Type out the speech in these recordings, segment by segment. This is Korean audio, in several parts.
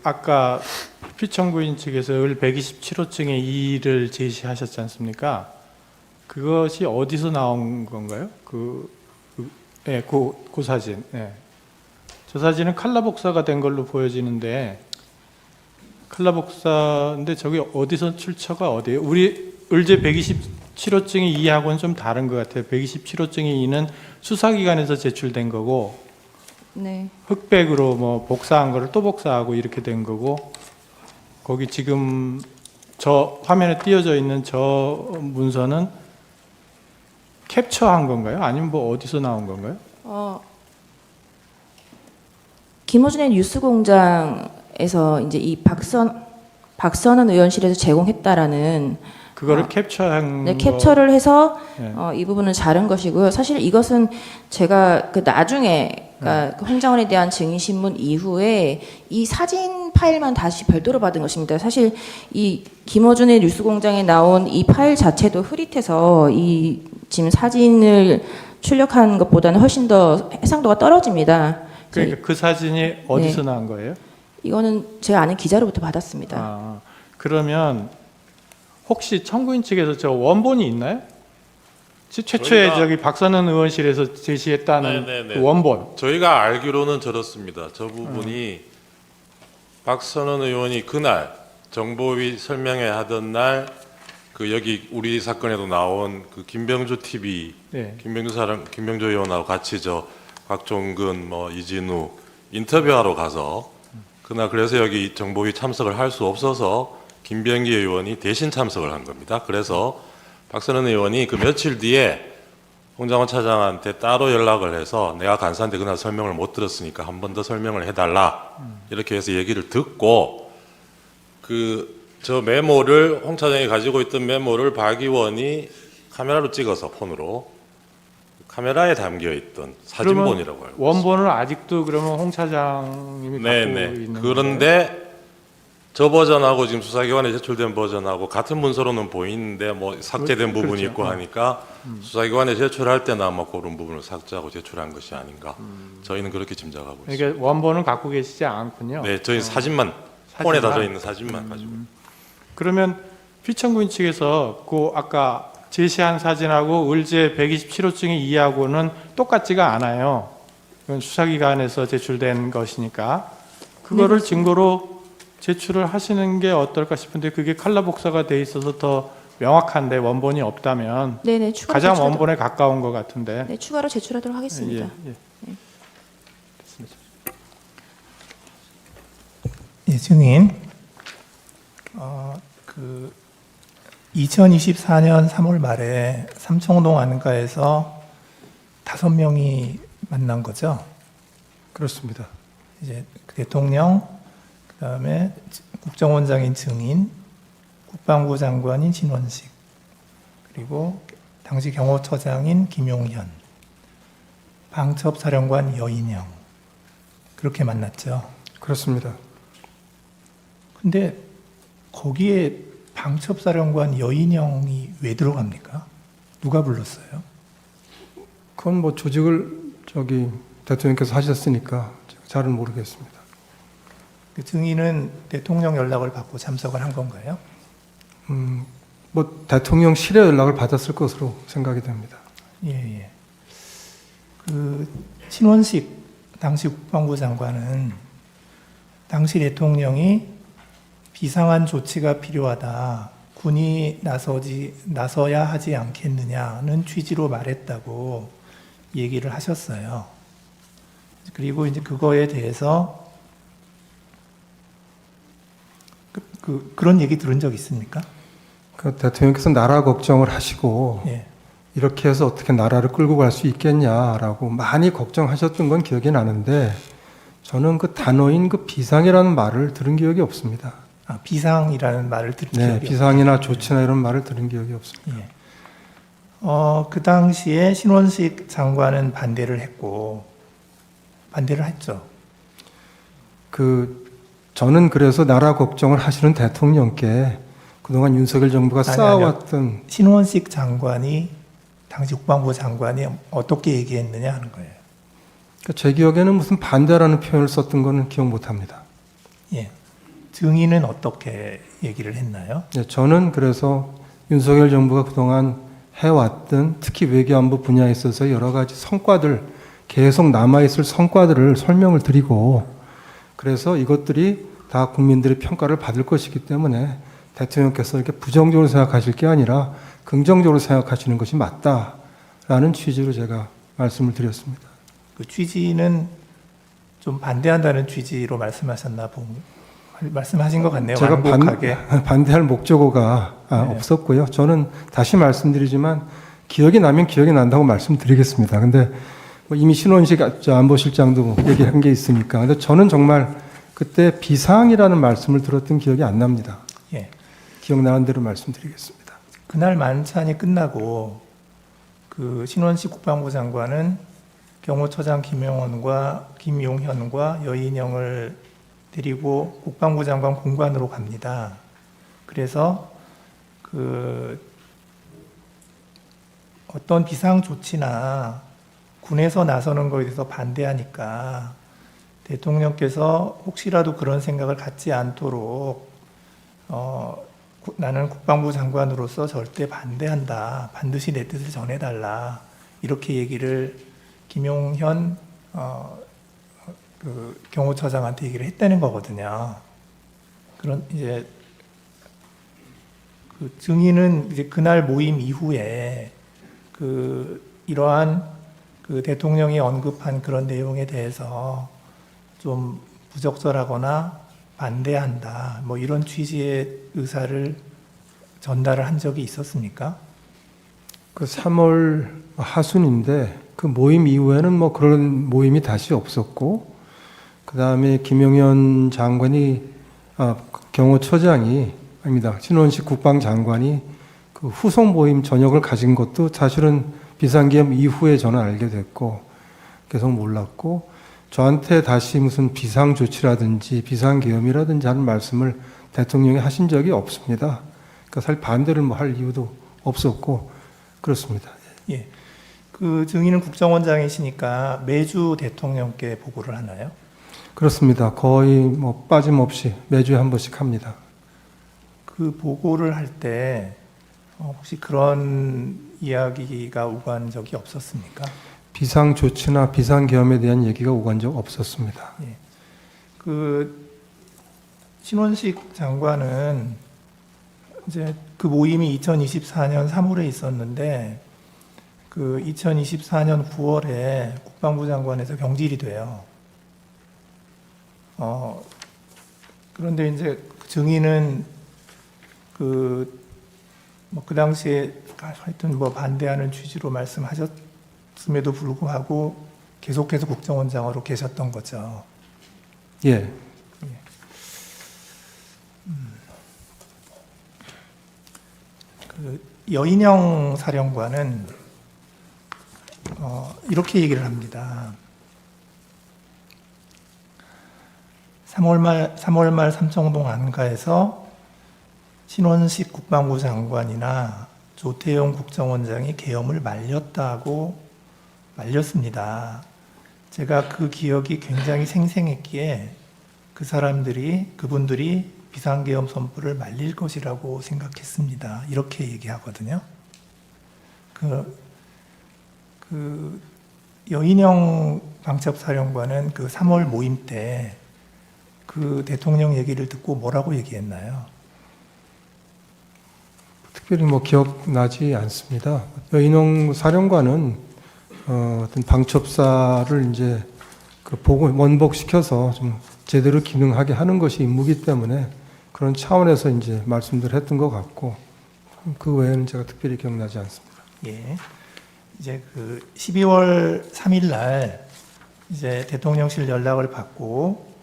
아까 피청구인 측에서 을 127호증의 2를 제시하셨지 않습니까? 그것이 어디서 나온 건가요? 그 사진. 예. 저 사진은 칼라 복사가 된 걸로 보여지는데, 칼라 복사인데 저게 어디서 출처가 어디예요? 우리 을제 127호증의 2하고는 좀 다른 것 같아요. 127호증의 2는 수사기관에서 제출된 거고, 네. 흑백으로 뭐 복사한 거를 또 복사하고 이렇게 된 거고, 거기 지금 저 화면에 띄어져 있는 저 문서는 캡처한 건가요? 아니면 뭐 어디서 나온 건가요? 김어준의 뉴스공장에서 이제 이 박선은 의원실에서 제공했다라는 그거를 캡처한 네, 캡처를 해서 네. 이 부분은 자른 것이고요. 사실 이것은 제가 그 나중에 그러니까 그 홍장원에 대한 증인 신문 이후에 이 사진 파일만 다시 별도로 받은 것입니다. 사실 이 김어준의 뉴스공장에 나온 이 파일 자체도 흐릿해서 이 지금 사진을 출력한 것보다는 훨씬 더 해상도가 떨어집니다. 그러니까 그 사진이 어디서 나온 거예요? 이거는 제가 아는 기자로부터 받았습니다. 아, 그러면 혹시 청구인 측에서 저 원본이 있나요? 최초에 저기 박선은 의원실에서 제시했다는 네네네. 그 원본. 저희가 알기로는 저렇습니다. 저 부분이 박선원 의원이 그날 정보위 설명회 하던 날 그 여기 우리 사건에도 나온 그 김병조 TV 네. 김병조 의원하고 같이 저 곽종근 뭐 이진우 인터뷰하러 가서 그날 그래서 여기 정보위 참석을 할 수 없어서 김병기 의원이 대신 참석을 한 겁니다. 그래서 박선원 의원이 그 며칠 뒤에 홍장원 차장한테 따로 연락을 해서 내가 간사한테 그날 설명을 못 들었으니까 한 번 더 설명을 해달라 이렇게 해서 얘기를 듣고 저 메모를 홍 차장이 가지고 있던 메모를 박 의원이 카메라로 찍어서 폰으로 카메라에 담겨 있던 사진본이라고 알고 원본을 아직도 그러면 홍 차장님이 갖고 네네. 있는 그런데 저 버전하고 지금 수사기관에 제출된 버전하고 같은 문서로는 보이는데 뭐 삭제된 부분이 그렇죠. 있고 하니까 수사기관에 제출할 때는 아마 그런 부분을 삭제하고 제출한 것이 아닌가. 저희는 그렇게 짐작하고 있습니다. 그러니까 원본은 갖고 계시지 않군요. 네, 저희 사진만 폰에 다져 있는 사진만 가지고. 그러면 피청구인 측에서 그 아까 제시한 사진하고 을제 127호증의 2하고는 똑같지가 않아요. 그건 수사기관에서 제출된 것이니까 그거를 증거로 제출을 하시는 게 어떨까 싶은데 그게 칼라 복사가 돼 있어서 더 명확한데 원본이 없다면 네네, 추가로 가장 제출하도록, 원본에 가까운 것 같은데. 네, 추가로 제출하도록 하겠습니다. 예, 증인. 2024년 3월 말에 삼청동 안가에서 5명이 만난 거죠. 그렇습니다. 이제 대통령, 그다음에 국정원장인 증인, 국방부 장관인 신원식, 그리고 당시 경호처장인 김용현, 방첩사령관 여인영 그렇게 만났죠. 그렇습니다. 근데 거기에 방첩사령관 여인영이 왜 들어갑니까? 누가 불렀어요? 그건 뭐 조직을 대통령께서 하셨으니까 제가 잘은 모르겠습니다. 그 증인은 대통령 연락을 받고 참석을 한 건가요? 뭐 대통령실에 연락을 받았을 것으로 생각이 됩니다. 예, 예. 그 신원식 당시 국방부 장관은 당시 대통령이 비상한 조치가 필요하다. 군이 나서야 하지 않겠느냐는 취지로 말했다고 얘기를 하셨어요. 그리고 이제 그거에 대해서 그런 얘기 들은 적 있습니까? 그 대통령께서 나라 걱정을 하시고 예. 이렇게 해서 어떻게 나라를 끌고 갈 수 있겠냐라고 많이 걱정하셨던 건 기억이 나는데 저는 그 단어인 그 비상이라는 말을 들은 기억이 없습니다. 아, 비상이라는 말을 들은 네, 기억이 비상이나 조치나 이런 말을 들은 기억이 없습니다. 예. 그 당시에 신원식 장관은 반대를 했고, 반대를 했죠. 저는 그래서 나라 걱정을 하시는 대통령께 그동안 윤석열 정부가 아니, 쌓아왔던 신원식 장관이, 당시 국방부 장관이 어떻게 얘기했느냐 하는 거예요. 제 기억에는 무슨 반대라는 표현을 썼던 거는 기억 못 합니다. 예. 증인은 어떻게 얘기를 했나요? 네, 저는 그래서 윤석열 정부가 그동안 해왔던 특히 외교안보 분야에 있어서 여러 가지 성과들, 계속 남아있을 성과들을 설명을 드리고 그래서 이것들이 다 국민들의 평가를 받을 것이기 때문에 대통령께서 이렇게 부정적으로 생각하실 게 아니라 긍정적으로 생각하시는 것이 맞다라는 취지로 제가 말씀을 드렸습니다. 그 취지는 좀 반대한다는 취지로 말씀하신 것 같네요. 제가 완곡하게. 반대할 목적어가 네. 없었고요. 저는 다시 말씀드리지만 기억이 나면 기억이 난다고 말씀드리겠습니다. 근데 뭐 이미 신원식 안보실장도 얘기한 게 있으니까. 근데 저는 정말 그때 비상이라는 말씀을 들었던 기억이 안 납니다. 예. 기억나는 대로 말씀드리겠습니다. 그날 만찬이 끝나고 그 신원식 국방부 장관은 경호처장 김용현과 여인영을 데리고 국방부 장관 공관으로 갑니다. 그래서 그 어떤 비상 조치나 군에서 나서는 것에 대해서 반대하니까 대통령께서 혹시라도 그런 생각을 갖지 않도록 나는 국방부 장관으로서 절대 반대한다. 반드시 내 뜻을 전해달라. 이렇게 얘기를 김용현 그 경호처장한테 얘기를 했다는 거거든요. 그런 이제 그 증인은 이제 그날 모임 이후에 그 이러한 그 대통령이 언급한 그런 내용에 대해서 좀 부적절하거나 반대한다. 뭐 이런 취지의 의사를 전달을 한 적이 있었습니까? 그 3월 하순인데 그 모임 이후에는 뭐 그런 모임이 다시 없었고 그 다음에 김용현 장관이 경호처장이 아닙니다. 신원식 국방장관이 그 후속 모임 저녁을 가진 것도 사실은 비상계엄 이후에 저는 알게 됐고 계속 몰랐고 저한테 다시 무슨 비상조치라든지 비상계엄이라든지 하는 말씀을 대통령이 하신 적이 없습니다. 그러니까 사실 반대를 뭐 할 이유도 없었고 그렇습니다. 예. 그 증인은 국정원장이시니까 매주 대통령께 보고를 하나요? 그렇습니다. 거의 뭐 빠짐없이 매주에 한 번씩 합니다. 그 보고를 할 때 혹시 그런 이야기가 오간 적이 없었습니까? 비상조치나 비상계엄에 대한 얘기가 오간 적 없었습니다. 예. 그 신원식 장관은 이제 그 모임이 2024년 3월에 있었는데 그 2024년 9월에 국방부 장관에서 경질이 돼요. 그런데 이제 증인은 그 당시에 하여튼 뭐 반대하는 취지로 말씀하셨음에도 불구하고 계속해서 국정원장으로 계셨던 거죠. 예. 그 여인영 사령관은 이렇게 얘기를 합니다. 3월 말 삼청동 안가에서 신원식 국방부 장관이나 조태용 국정원장이 계엄을 말렸습니다. 제가 그 기억이 굉장히 생생했기에 그분들이 비상계엄 선포를 말릴 것이라고 생각했습니다. 이렇게 얘기하거든요. 그 여인영 방첩사령관은 그 3월 모임 때 그 대통령 얘기를 듣고 뭐라고 얘기했나요? 특별히 뭐 기억나지 않습니다. 여인홍 사령관은 어떤 방첩사를 이제 그 원복시켜서 좀 제대로 기능하게 하는 것이 임무이기 때문에 그런 차원에서 이제 말씀들 했던 것 같고 그 외에는 제가 특별히 기억나지 않습니다. 예. 이제 그 12월 3일 날 이제 대통령실 연락을 받고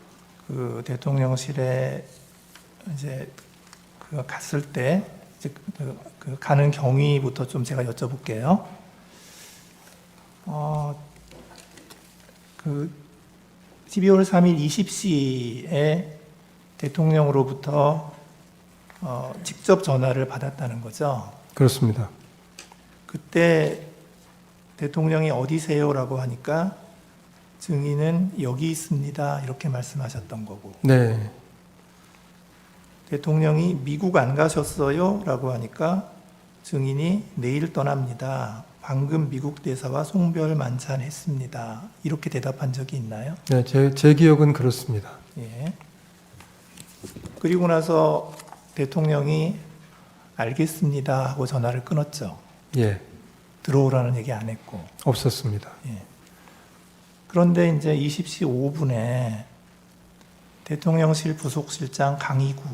그 대통령실에 이제 그 갔을 때 이제 그 가는 경위부터 좀 제가 여쭤볼게요. 그 12월 3일 20시에 대통령으로부터 직접 전화를 받았다는 거죠. 그렇습니다. 그때 대통령이 어디세요라고 하니까 증인은 여기 있습니다 이렇게 말씀하셨던 거고. 네. 대통령이 미국 안 가셨어요? 라고 하니까 증인이 내일 떠납니다. 방금 미국 대사와 송별 만찬했습니다. 이렇게 대답한 적이 있나요? 네, 제 기억은 그렇습니다. 예. 그리고 나서 대통령이 알겠습니다 하고 전화를 끊었죠. 예, 들어오라는 얘기 안 했고. 없었습니다. 예. 그런데 이제 20시 5분에 대통령실 부속실장 강희구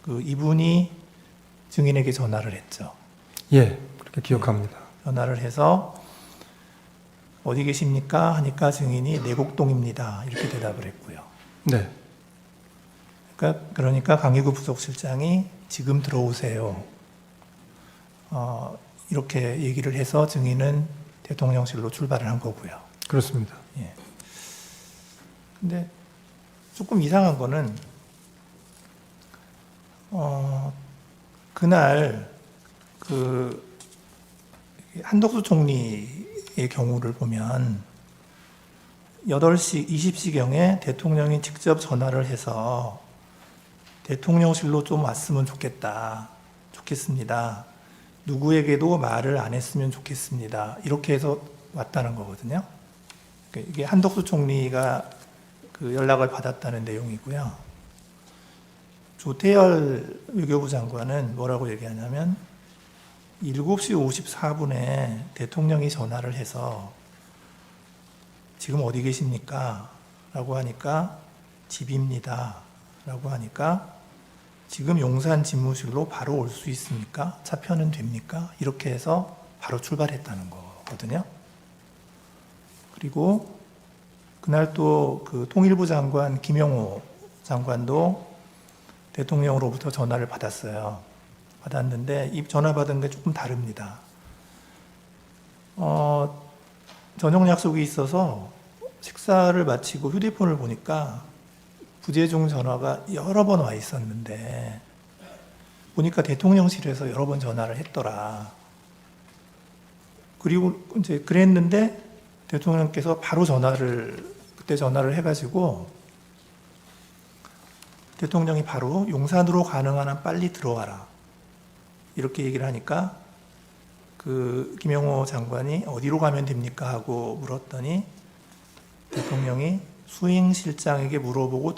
이분이 증인에게 전화를 했죠. 예, 그렇게 기억합니다. 전화를 해서 어디 계십니까? 하니까 증인이 내곡동입니다. 이렇게 대답을 했고요. 네, 그러니까 강희구 부속실장이 지금 들어오세요. 이렇게 얘기를 해서 증인은 대통령실로 출발을 한 거고요. 그렇습니다. 예. 근데 조금 이상한 거는 그날 한덕수 총리의 경우를 보면 8시 20시경에 대통령이 직접 전화를 해서 대통령실로 좀 왔으면 좋겠습니다. 누구에게도 말을 안 했으면 좋겠습니다. 이렇게 해서 왔다는 거거든요. 이게 한덕수 총리가 연락을 받았다는 내용이고요. 조태열 외교부 장관은 뭐라고 얘기하냐면 7시 54분에 대통령이 전화를 해서 지금 어디 계십니까? 라고 하니까 집입니다. 라고 하니까 지금 용산 집무실로 바로 올 수 있습니까? 차편은 됩니까? 이렇게 해서 바로 출발했다는 거거든요. 그리고 그날 또 통일부 장관 김영호 장관도 대통령으로부터 전화를 받았는데 이 전화 받은 게 조금 다릅니다. 저녁 약속이 있어서 식사를 마치고 휴대폰을 보니까 부재중 전화가 여러 번 와 있었는데 보니까 대통령실에서 여러 번 전화를 했더라. 그리고 이제 그랬는데 대통령께서 바로 그때 전화를 해가지고 대통령이 바로 용산으로 가능한 한 빨리 들어와라. 이렇게 얘기를 하니까 김영호 장관이 어디로 가면 됩니까? 하고 물었더니 대통령이 수행실장에게 물어보고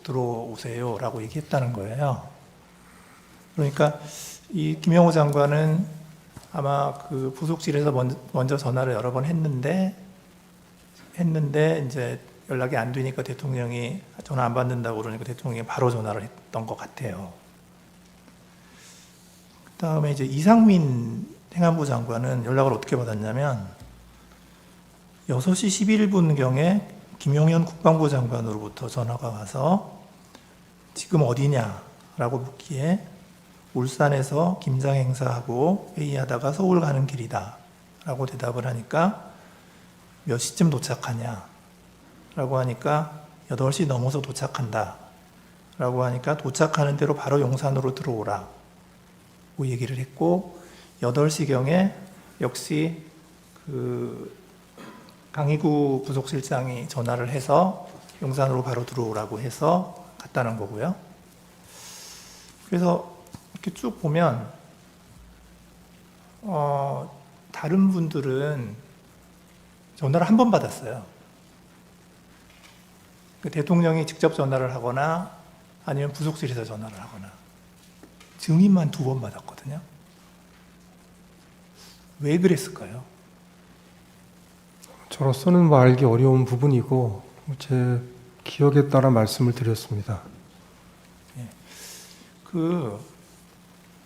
들어오세요. 라고 얘기했다는 거예요. 그러니까 이 김영호 장관은 아마 부속실에서 먼저 전화를 여러 번 했는데 이제 연락이 안 되니까 대통령이 전화 안 받는다고 그러니까 대통령이 바로 전화를 했던 것 같아요. 그다음에 이제 이상민 행안부 장관은 연락을 어떻게 받았냐면 6시 11분경에 김용현 국방부 장관으로부터 전화가 와서 지금 어디냐라고 묻기에 울산에서 김장 행사하고 회의하다가 서울 가는 길이다 라고 대답을 하니까 몇 시쯤 도착하냐 라고 하니까 8시 넘어서 도착한다 라고 하니까 도착하는 대로 바로 용산으로 들어오라 고 얘기를 했고 8시경에 역시 강희구 부속실장이 전화를 해서 용산으로 바로 들어오라고 해서 갔다는 거고요. 그래서 이렇게 쭉 보면 다른 분들은 전화를 한 번 받았어요. 대통령이 직접 전화를 하거나 아니면 부속실에서 전화를 하거나 증인만 2번 받았거든요. 왜 그랬을까요? 저로서는 뭐 알기 어려운 부분이고 제 기억에 따라 말씀을 드렸습니다.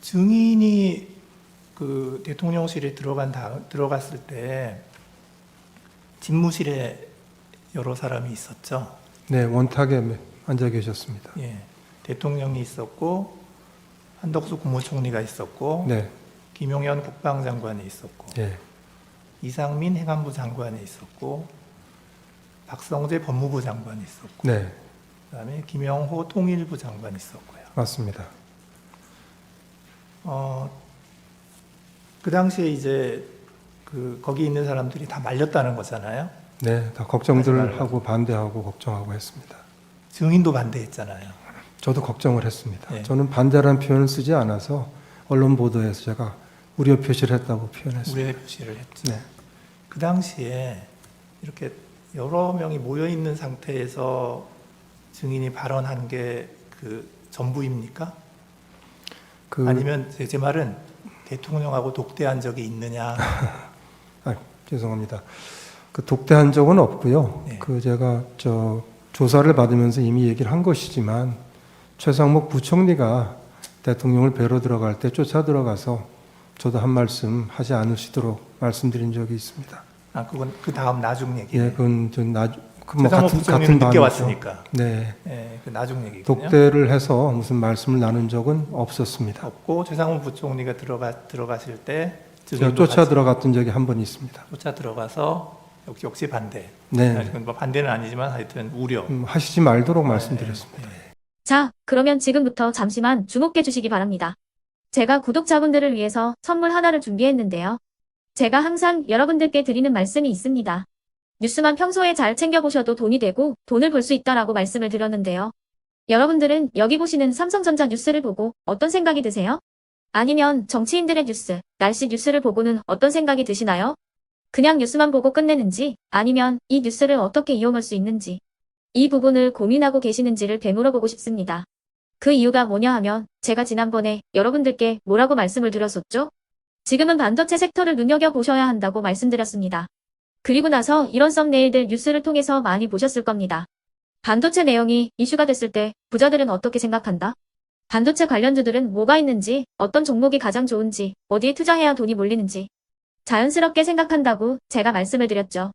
증인이 대통령실에 들어갔을 때 집무실에 여러 사람이 있었죠. 네, 원탁에 앉아 계셨습니다. 예, 대통령이 있었고 한덕수 국무총리가 있었고 네, 김용현 국방장관이 있었고 예, 이상민 행안부 장관이 있었고 박성재 법무부 장관이 있었고 네, 그다음에 김영호 통일부 장관이 있었고요. 맞습니다. 그 당시에 이제 거기 있는 사람들이 다 말렸다는 거잖아요. 네, 다 걱정들 하고 반대하고 걱정하고 했습니다. 증인도 반대했잖아요. 저도 걱정을 했습니다. 네. 저는 반대라는 표현을 쓰지 않아서 언론 보도에서 제가 우려 표시를 했다고 표현했습니다. 우려의 표시를 했죠. 네. 그 당시에 이렇게 여러 명이 모여 있는 상태에서 증인이 발언한 게 그 전부입니까? 아니면 제 말은 대통령하고 독대한 적이 있느냐? 죄송합니다. 그 독대한 적은 없고요. 네. 그 제가 조사를 받으면서 이미 얘기를 한 것이지만 최상목 부총리가 대통령을 뵈러 들어갈 때 쫓아 들어가서 저도 한 말씀 하지 않으시도록 말씀드린 적이 있습니다. 그건 그 다음 나중 얘기예요. 예, 그건 최상목 부총리는 늦게 밤이죠. 왔으니까. 네. 그 나중 얘기거든요. 독대를 해서 무슨 말씀을 나눈 적은 없었습니다. 없고 최상목 부총리가 들어가실 때 제가 쫓아 들어갔던 적이 한 번 있습니다. 쫓아 들어가서 역시 반대. 네. 그건 뭐 반대는 아니지만 하여튼 우려. 하시지 말도록 말씀드렸습니다. 자, 그러면 지금부터 잠시만 주목해 주시기 바랍니다. 제가 구독자분들을 위해서 선물 하나를 준비했는데요. 제가 항상 여러분들께 드리는 말씀이 있습니다. 뉴스만 평소에 잘 챙겨보셔도 돈이 되고 돈을 벌 수 있다라고 말씀을 드렸는데요. 여러분들은 여기 보시는 삼성전자 뉴스를 보고 어떤 생각이 드세요? 아니면 정치인들의 뉴스, 날씨 뉴스를 보고는 어떤 생각이 드시나요? 그냥 뉴스만 보고 끝내는지 아니면 이 뉴스를 어떻게 이용할 수 있는지 이 부분을 고민하고 계시는지를 되물어보고 싶습니다. 그 이유가 뭐냐 하면 제가 지난번에 여러분들께 뭐라고 말씀을 드렸었죠? 지금은 반도체 섹터를 눈여겨보셔야 한다고 말씀드렸습니다. 그리고 나서 이런 썸네일들 뉴스를 통해서 많이 보셨을 겁니다. 반도체 내용이 이슈가 됐을 때 부자들은 어떻게 생각한다? 반도체 관련주들은 뭐가 있는지, 어떤 종목이 가장 좋은지, 어디에 투자해야 돈이 몰리는지 자연스럽게 생각한다고 제가 말씀을 드렸죠.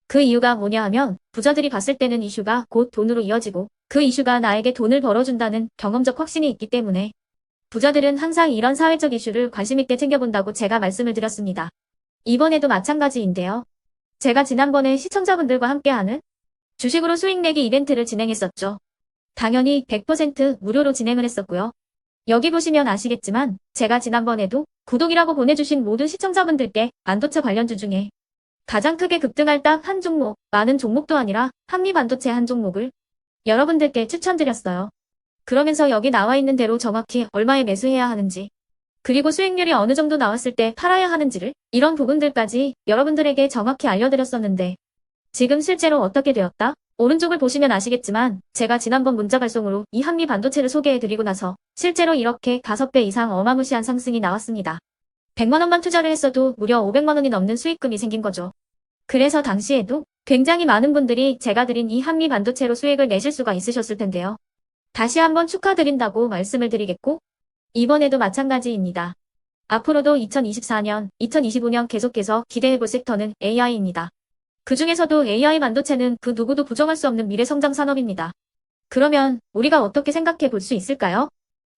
그 이유가 뭐냐 하면 부자들이 봤을 때는 이슈가 곧 돈으로 이어지고 그 이슈가 나에게 돈을 벌어준다는 경험적 확신이 있기 때문에 부자들은 항상 이런 사회적 이슈를 관심 있게 챙겨본다고 제가 말씀을 드렸습니다. 이번에도 마찬가지인데요. 제가 지난번에 시청자분들과 함께하는 주식으로 수익 내기 이벤트를 진행했었죠. 당연히 100% 무료로 진행을 했었고요. 여기 보시면 아시겠지만 제가 지난번에도 구독이라고 보내주신 모든 시청자분들께 반도체 관련주 중에 가장 크게 급등할 딱 한 종목, 많은 종목도 아니라 한미반도체 한 종목을 여러분들께 추천드렸어요. 그러면서 여기 나와 있는 대로 정확히 얼마에 매수해야 하는지 그리고 수익률이 어느 정도 나왔을 때 팔아야 하는지를 이런 부분들까지 여러분들에게 정확히 알려드렸었는데 지금 실제로 어떻게 되었다? 오른쪽을 보시면 아시겠지만 제가 지난번 문자 발송으로 이 한미 반도체를 소개해드리고 나서 실제로 이렇게 5배 이상 어마무시한 상승이 나왔습니다. 100만 원만 투자를 했어도 무려 500만 원이 넘는 수익금이 생긴 거죠. 그래서 당시에도 굉장히 많은 분들이 제가 드린 이 한미 반도체로 수익을 내실 수가 있으셨을 텐데요. 다시 한번 축하드린다고 말씀을 드리겠고 이번에도 마찬가지입니다. 앞으로도 2024년, 2025년 계속해서 기대해볼 섹터는 AI입니다. 그 중에서도 AI 반도체는 그 누구도 부정할 수 없는 미래성장 산업입니다. 그러면 우리가 어떻게 생각해 볼 수 있을까요?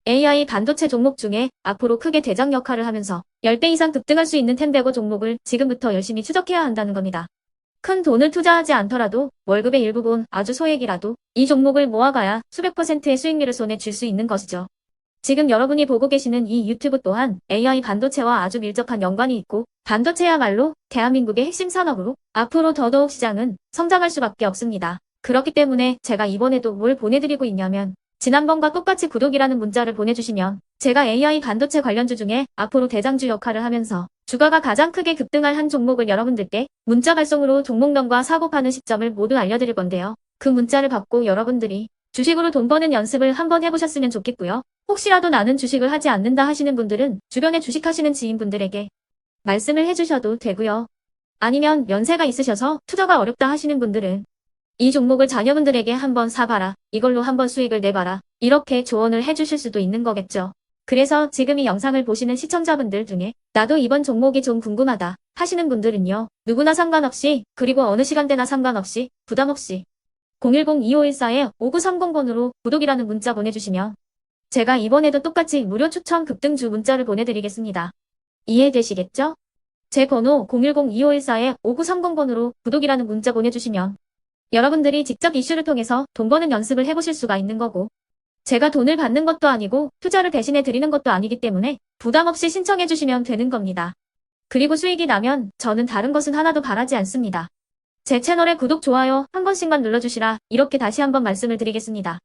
AI 반도체 종목 중에 앞으로 크게 대장 역할을 하면서 10배 이상 급등할 수 있는 템베고 종목을 지금부터 열심히 추적해야 한다는 겁니다. 큰 돈을 투자하지 않더라도 월급의 일부분 아주 소액이라도 이 종목을 모아가야 수백 %의 수익률을 손에 쥘 수 있는 것이죠. 지금 여러분이 보고 계시는 이 유튜브 또한 AI 반도체와 아주 밀접한 연관이 있고 반도체야말로 대한민국의 핵심 산업으로 앞으로 더더욱 시장은 성장할 수밖에 없습니다. 그렇기 때문에 제가 이번에도 뭘 보내드리고 있냐면 지난번과 똑같이 구독이라는 문자를 보내주시면 제가 AI 반도체 관련주 중에 앞으로 대장주 역할을 하면서 주가가 가장 크게 급등할 한 종목을 여러분들께 문자 발송으로 종목명과 사고 파는 시점을 모두 알려드릴 건데요. 그 문자를 받고 여러분들이 주식으로 돈 버는 연습을 한번 해보셨으면 좋겠고요. 혹시라도 나는 주식을 하지 않는다 하시는 분들은 주변에 주식하시는 지인분들에게 말씀을 해주셔도 되고요. 아니면 연세가 있으셔서 투자가 어렵다 하시는 분들은 이 종목을 자녀분들에게 한번 사봐라. 이걸로 한번 수익을 내봐라. 이렇게 조언을 해주실 수도 있는 거겠죠. 그래서 지금 이 영상을 보시는 시청자분들 중에 나도 이번 종목이 좀 궁금하다 하시는 분들은요. 누구나 상관없이 그리고 어느 시간대나 상관없이 부담 없이 010-2514-5930번으로 구독이라는 문자 보내주시면 제가 이번에도 똑같이 무료 추천 급등주 문자를 보내드리겠습니다. 이해되시겠죠? 제 번호 010-2514-5930번으로 구독이라는 문자 보내주시면 여러분들이 직접 이슈를 통해서 돈 버는 연습을 해보실 수가 있는 거고 제가 돈을 받는 것도 아니고 투자를 대신해 드리는 것도 아니기 때문에 부담 없이 신청해 주시면 되는 겁니다. 그리고 수익이 나면 저는 다른 것은 하나도 바라지 않습니다. 제 채널에 구독, 좋아요 한 번씩만 눌러주시라 이렇게 다시 한번 말씀을 드리겠습니다.